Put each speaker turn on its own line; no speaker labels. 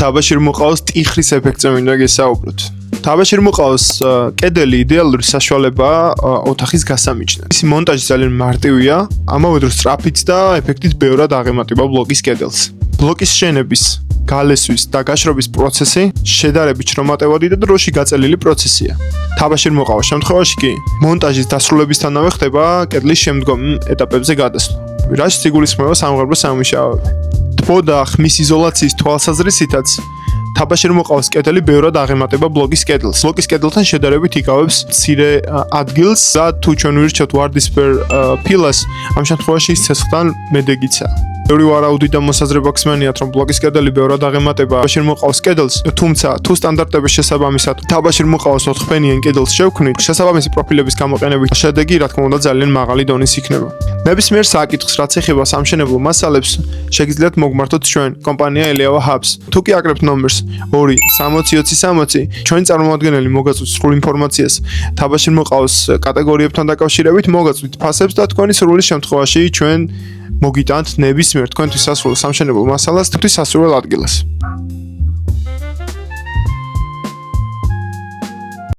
თაბაში რომ მოყავს ტიხრის ეფექტზე მინდა გესაუბროთ. თაბაში რომ მოყავს კედელი იდეალური საშუალებაა ოთახის გასამიჯნად. მისი მონტაჟი ძალიან მარტივია, ამავე დროს სწრაფიც და ეფექტით ბევრად აღემატება ბლოკის კედელს. ბლოკის შენების, გალესვის და გაშრობის პროცესი შედარებით შრომატევადი და დროში გაწელილი პროცესია. თაბაში რომ მოყავს შემთხვევაში კი მონტაჟის დასრულებისთანავე ხდება კედლის შემდგომ ეტაპებზე გადასვლა. რაშიც იგულისხმება სამღერბო სამუშაოები. თბო და ხმის იზოლაციის თვალსაზრისითაც თაბაში რომ მოყავს კედელი ბევრად აღემატება ბლოკის კედელს. ბლოკის კედელთან შედარებით იკავებს მცირე ადგილს და თუ ჩვენ ვირჩევთ ვარდისფერ ფილას, ამ შემთხვევაში ის ცეცხლთან მედეგიცაა. ბევრი ვარაუდი და მოსაზრება გსმენიათ, რომ ბლოკის კედელი ბევრად აღემატება თაბაში რომ მოყავს კედელს, თუმცა თუ სტანდარტების შესაბამისად თაბაში რომ მოყავს 4-ფენიან კედელს შევქმნით, შესაბამისი პროფილების გამოყენებით შედეგი რა თქმა უნდა ძალიან მაღალი დონის იქნება. ნებისმიერ საკითხს, რაც ეხება სამშენებლო მასალებს, შეგიძლიათ მოგმართოთ ჩვენ კომპანია ელიავა ჰაბს. თუ კი აკრებთ ნომერს 2-60-20-60, ჩვენი წარმომადგენელი მოგაწვით სრულ ინფორმაციას თაბაში რომ მოყავს კატეგორიებთან დაკავშირებით, მოგაწვით ფასებს და თქვენი სრული შემთხვევაში ჩვენ მოგიტანთ ნებისმიერ თქვენთვის სასურველ სამშენებლო მასალას თქვენთვის სასურველ ადგილას.